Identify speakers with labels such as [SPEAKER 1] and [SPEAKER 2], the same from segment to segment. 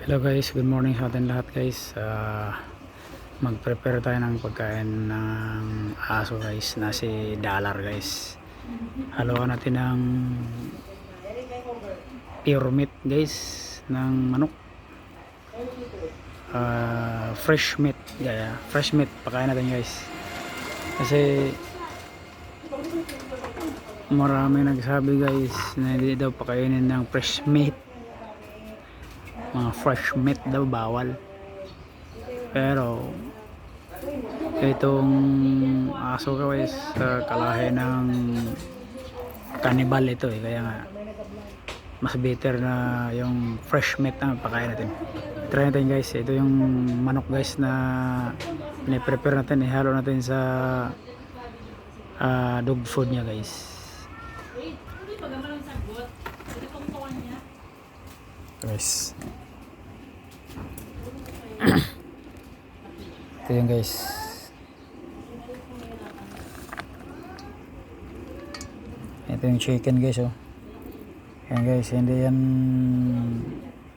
[SPEAKER 1] Hello guys, good morning sa atin lahat guys. Mag-prepare tayo ng pagkain ng aso guys na si Dollar guys. Haluan natin ng pure meat guys ng manok. Fresh meat, fresh meat pakain natin guys. Kasi marami nagsabi guys na hindi daw pakainin ng fresh meat. Mga fresh meat daw bawal, pero itong aso guys kalahi ng cannibal ito kaya nga mas better na yung fresh meat na pakain natin. Try natin guys, ito yung manok guys na piniprepare natin, ihalo natin sa dog food nya guys. Ito yun guys. Ito yung chicken guys oh. Yan guys, hindi yan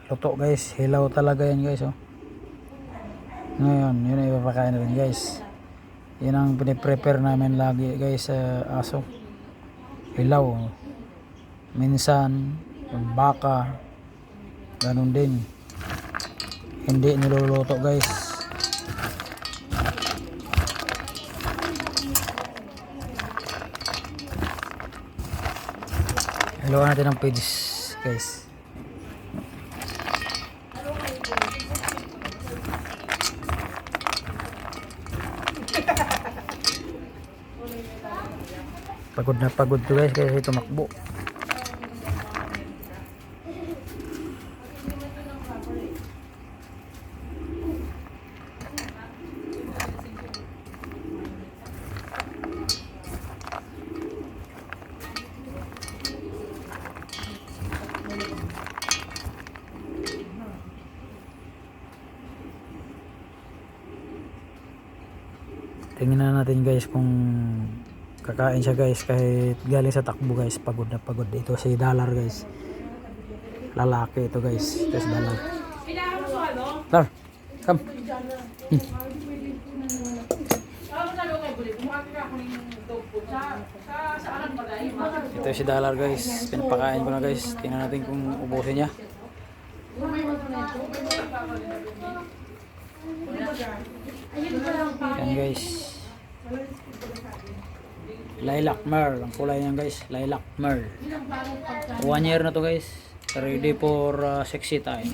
[SPEAKER 1] luto guys, hilaw talaga yan guys oh. Ngayon, yun ang ipapakain natin guys. Yun ang piniprepare namin lagi guys sa aso. Hilaw. Minsan baka ganun din, hindi niluluto guys. Haluan natin ng pigs guys. Pagod na pagod to guys kasi tumakbo. Tingnan natin guys kung kakain siya guys kahit galing sa takbo guys. Pagod na pagod. Ito si Dollar guys, lalaki ito guys. Ito si Dollar. Dollar, come. Ito si Dollar guys, pinapakain ko na guys. Tingnan natin kung ubusin niya. Yan guys, lilac merle ang kulay niyan guys. Lilac merle, 1 year na to guys, ready for sexy time.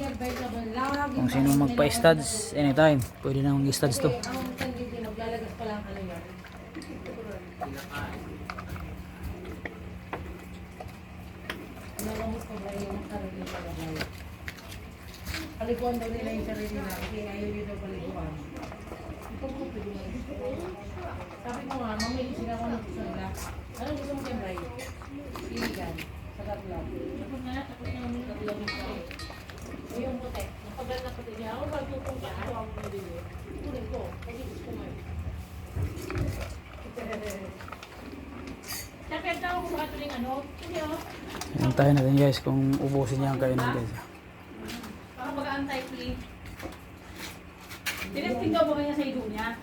[SPEAKER 1] Kung sino magpa-studs anytime, pwede na mag-studs to.
[SPEAKER 2] Paliguan daw nila yung sarili na kasi ayaw nyo daw paliguan. Sabi ko nga, mamili sila ko ng gusto nila. Ano gusto mo kay Bray? Iligan. Sa tatlo. Tapos na, tapos na namin tatlo ng Bray. Yung puti. Napagal na puti niya. Ako bago kong ako ang pumili. Tuloy ko. Kasi gusto mo yun. Tapos na ako kung makatuling ano. Kasi oh.
[SPEAKER 1] Hintayin natin guys kung ubusin niya ang kainan guys.
[SPEAKER 2] Anti-flea. Tinesting daw ba kanya sa ido niya?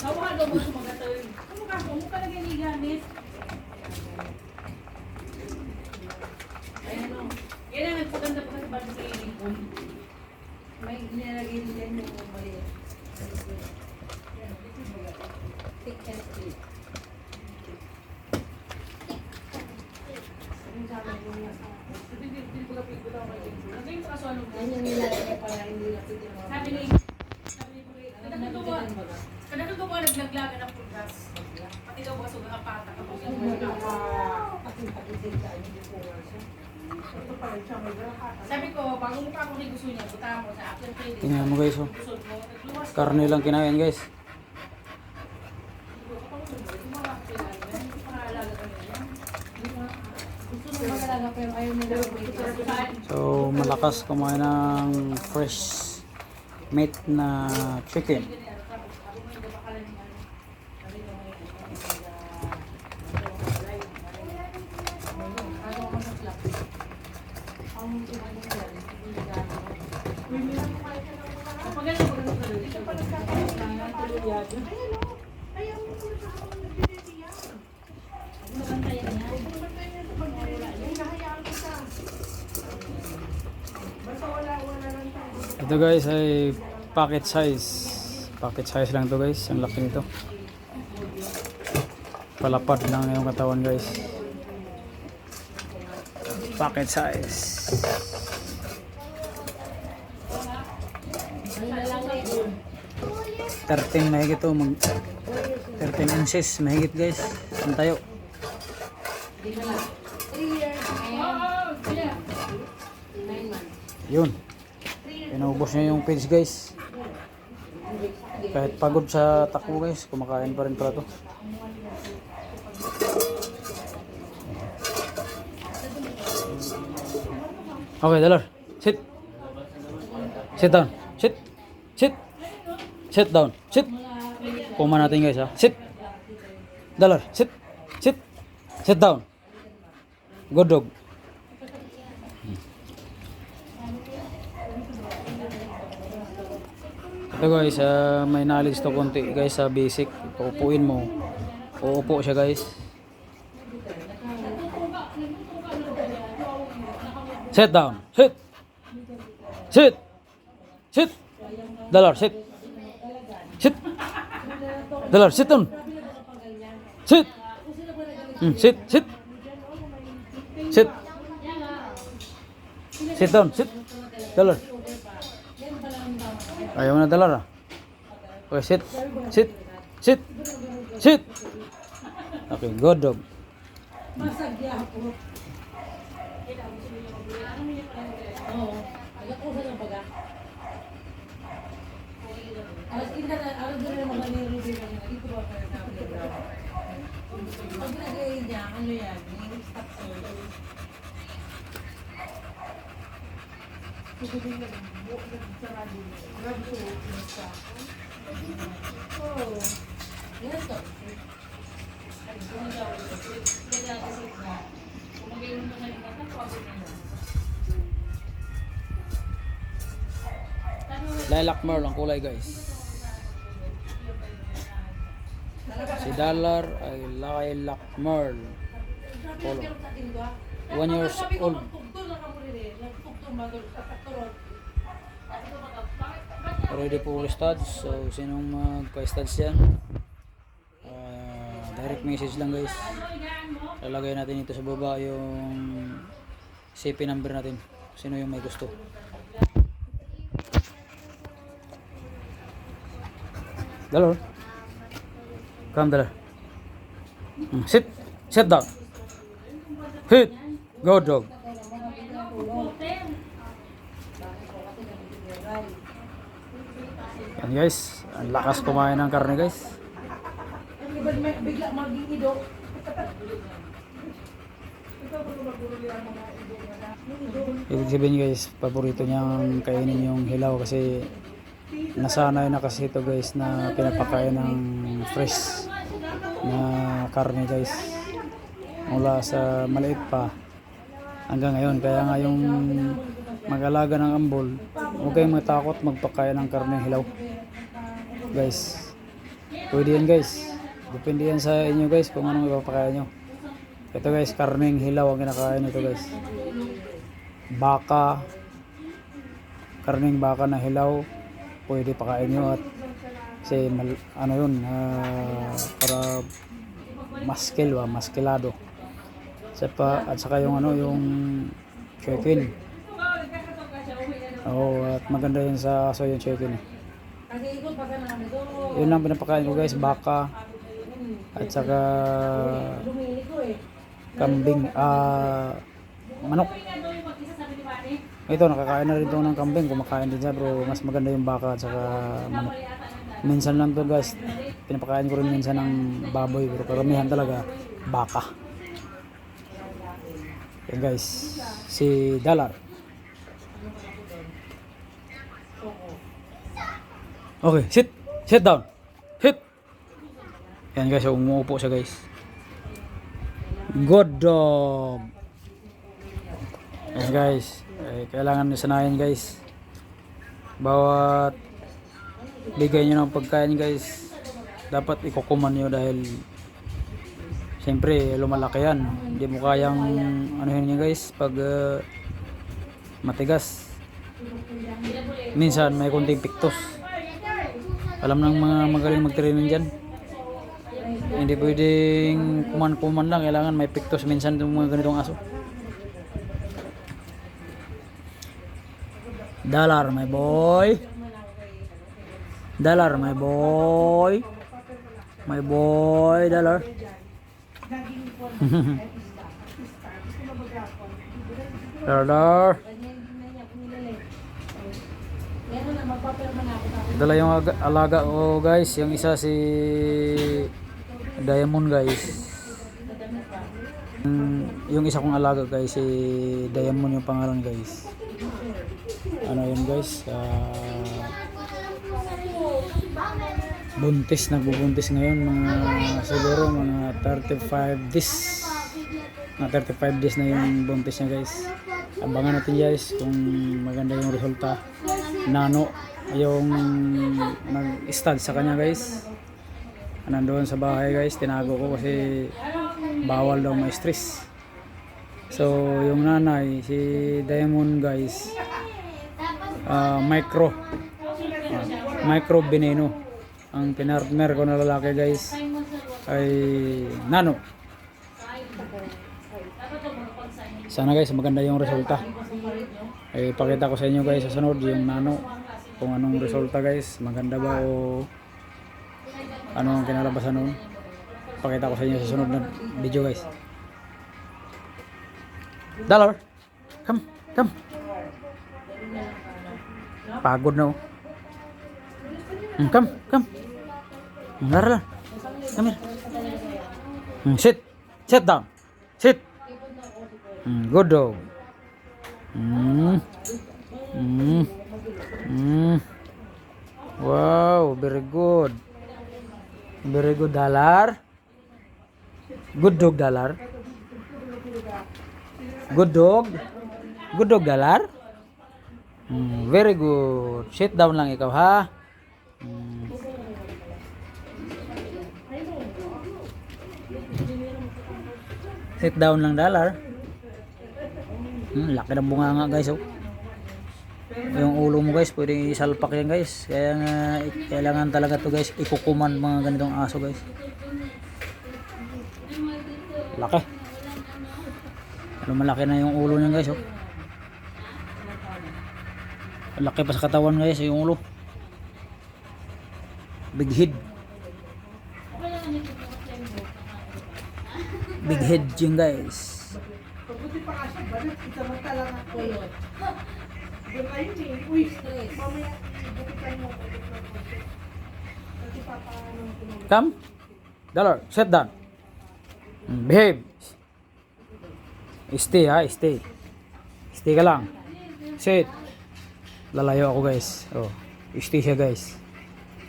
[SPEAKER 2] Nawahan daw mo sumagatoy. Ano ka? Mukha na ganigamit. Ayan o. Yan ang nagpaganda pa sa bago sa ilipon. May nilalagay nila yung maliit. Thick and sweet. Yan yung nilalagay para hindi lapit yung mga
[SPEAKER 3] Sabi ni kadang ko ba naglaglagan ng pulgas? Pati daw ba suga kapata kapag yung sabi ko, bago mo pa ako gusto niya, buta mo sa akin pwede.
[SPEAKER 1] Tingnan mo guys oh. Karne lang kinain guys.
[SPEAKER 2] pero ayaw nila
[SPEAKER 1] So malakas kumain ng fresh meat na chicken.
[SPEAKER 2] ang
[SPEAKER 1] Ito guys ay pocket size. Pocket size lang to guys. Ang laki nito. Palapad lang yung katawan guys. Pocket size. 13 mahigit to. 13 inches mahigit guys. Ang tayo. Yun. Inubos niya yung page guys. Kahit pagod sa takbo guys, kumakain pa rin pala to. Okay, Dalar. Sit. Sit down. Sit. Sit. Sit down. Sit. Puma natin guys ha. Sit. Dalar. Sit. Sit. Sit down. Good dog. Ito guys, may knowledge to konti guys sa basic. Paupuin mo. Uupo siya guys. Sit down. Sit. Sit. Sit. Dalar, sit. Sit. Dalar, sit down. Sit. Sit. Sit. Sit. Sit down. Sit. Dalar. Ayaw na Dalar ah. Okay, sit. Sit. Sit. Sit. Okay, good dog. Lilac merle ang kulay guys. Si Dalar ay lilac merle. Color. 1 years old. Ready po studs. So sinong magpa-studs yan, direct message lang guys. Lalagay natin ito sa baba yung CP number natin. Sino yung may gusto. Dalar. Come Dalar. Sit. Sit down. Hit. Go dog. Yan guys, ang lakas kumain ng karne guys.
[SPEAKER 2] Bigla maging ido.
[SPEAKER 1] Ibig sabihin guys, paborito niyang kainin yung hilaw kasi nasanay na kasi ito guys na pinapakain ng fresh na karne guys mula sa maliit pa hanggang ngayon. Kaya nga yung mag-alaga ng ambol, huwag kayong matakot magpakain ng karne hilaw guys. Pwede yan guys, depende yan sa inyo guys kung anong ipapakain nyo. Ito guys, karneng hilaw ang kinakain nito guys. Baka, karneng baka na hilaw pwede pakain nyo at kasi ano yun, para maskilado at saka yung ano, yung chicken. At maganda yun sa aso yung chicken yun lang pinapakain ko guys, baka at saka kambing, manok. Ito nakakain na rin ito ng kambing, kumakain din siya, pero mas maganda yung baka at saka manok. Minsan lang to guys, pinapakain ko rin minsan ng baboy, pero karamihan talaga baka. Yan guys, si Dalar. Okay, sit down. Hit. Yan guys, umuupo siya guys. Good dog. Yan guys, kailangan sanayin guys. Bawat bigay nyo ng pagkain guys, dapat ikukuman nyo dahil siyempre lumalaki yan, hindi mo kayang ano yun guys pag matigas. Minsan may kunting piktos, alam ng mga magaling mag-training dyan, hindi pwedeng kuman-kuman lang, kailangan may piktos minsan yung mga ganitong aso. Dollar my boy, dollar my boy, my boy dollar. Dollar. Dala yung alaga ko guys, yung isa si Diamond guys. Yung isa kong alaga guys si Diamond yung pangalan guys. Ano yun guys, buntis, nagbubuntis ngayon mga siguro mga 35 days, mga 35 days na yung buntis niya guys. Abangan natin guys kung maganda yung resulta. Nano yung nag-stud sa kanya guys, nandoon sa bahay guys, tinago ko kasi bawal daw ma-stress. So yung nanay si Diamond guys, micro veneno. Ang pinartner ko na lalaki guys ay Nano. Sana guys maganda yung resulta. Ay pakita ko sa inyo guys sa sunod yung Nano, kung anong resulta guys, maganda ba o ano ang kinalabasan nun. Pakita ko sa inyo sa sunod na video guys. Dollar, come. Pagod na oh. Come. Lara. Come here. Sit down. Sit. Good dog. Wow, very good. Very good, Dollar. Good dog, Dollar. Good dog. Good dog, Dollar. Very good. Sit down lang ikaw ha. Sit down lang, Dollar. Laki ng bunganga guys oh. Yung ulo mo guys pwede isalpak yan guys, kaya nga kailangan talaga to guys ikukuman mga ganitong aso guys. Laki, ano, malaki na yung ulo niyan guys oh. Laki pa sa katawan guys yung ulo. Big head. Big head yun guys.
[SPEAKER 4] Pagbuti pa nga siya, balik, isamanta lang ako yun. Doon kayo eh, uy, mamaya, bukitan mo ako. Kasi papaanong pinag-
[SPEAKER 1] Come, Dollar, sit down. Behave. Stay ha, stay. Stay ka lang. Sit. Lalayo ako guys. Oh, stay siya guys.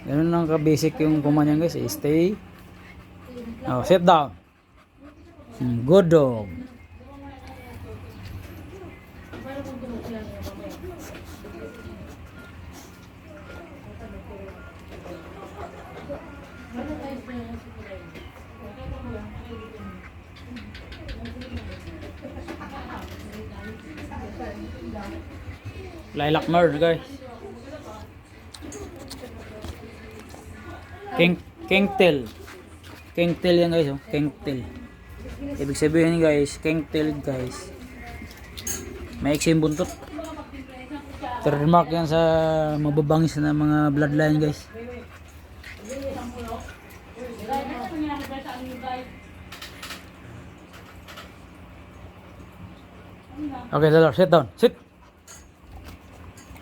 [SPEAKER 1] Ganun lang ka-basic yung kumanya guys. Stay. Oh, sit down. Good dog. Lilac merge guys. Kingtail. Kingtail yan guys oh. Kingtail. Ibig sabihin guys, kingtail guys, maiksi yung buntot. Trademark yan sa mababangis na mga bloodline guys. Okay, Dollar, sit down. Sit.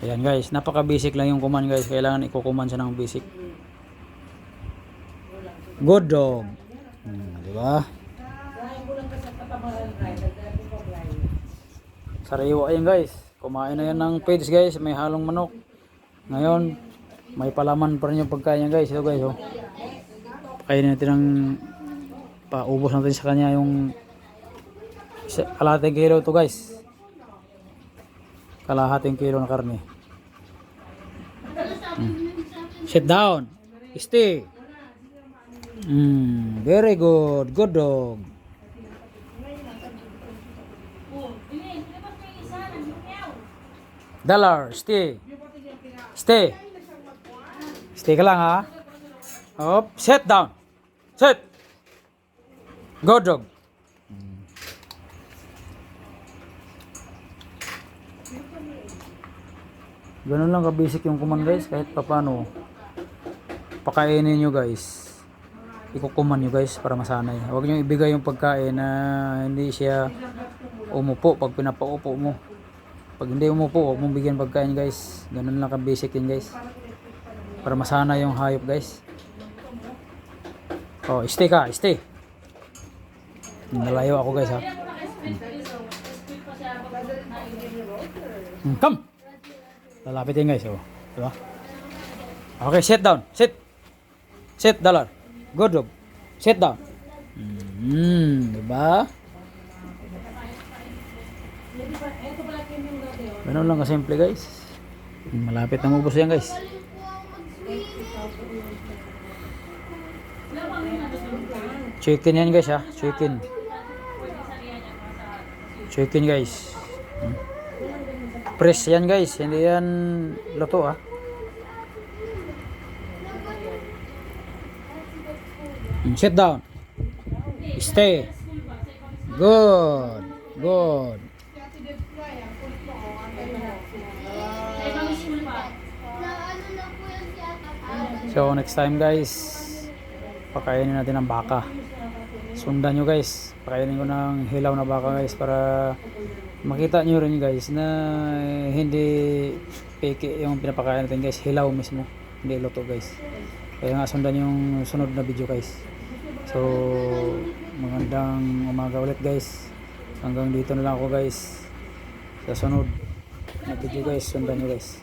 [SPEAKER 1] Ayan guys, napaka basic lang yung command guys, kailangan ikukuman siya ng basic. Good dog. Diba? Sariwa yan guys. Kumain na yan ng feeds guys, may halong manok. Ngayon, may palaman pa rin yung pagkain niya guys. Ito guys oh. Kainin natin ng paubos natin sa kanya yung kalahating kilo to guys. Kalahating kilo na karne. Sit down. Stay. Very good. Good dog. Dollar, stay. Stay. Stay ka lang ha. Up, sit down. Sit. Good dog. Ganun lang ka-basic yung command guys, kahit papano pakainin nyo guys, ikukuman nyo guys para masanay. Huwag nyo ibigay yung pagkain na hindi siya umupo pag pinapaupo mo. Pag hindi umupo, huwag mong bigyan pagkain guys. Ganun lang ka-basic yun guys, para masanay yung hayop guys. Oh, stay ka, stay. Nalayo ako guys ha. Come. Lalapitin guys, oh. Diba? Okay, sit down. Sit. Sit, Dollar. Good dog. Sit down. Diba? Ganun lang kasimple guys. Malapit na mubos yan guys. Chicken yan guys ha. Chicken. Chicken guys. Press yan guys, hindi yan luto ah. Sit down. Stay. Good. Good. So next time guys, pakainin natin ang baka. Sundan nyo guys, pakainin ko ng hilaw na baka guys, para makita nyo rin guys na hindi peke yung pinapakain natin guys, hilaw mismo, hindi luto guys. Kaya nga sundan yung sunod na video guys. So magandang umaga ulit guys, hanggang dito na lang ako guys. Sa sunod na video guys, sundan nyo guys.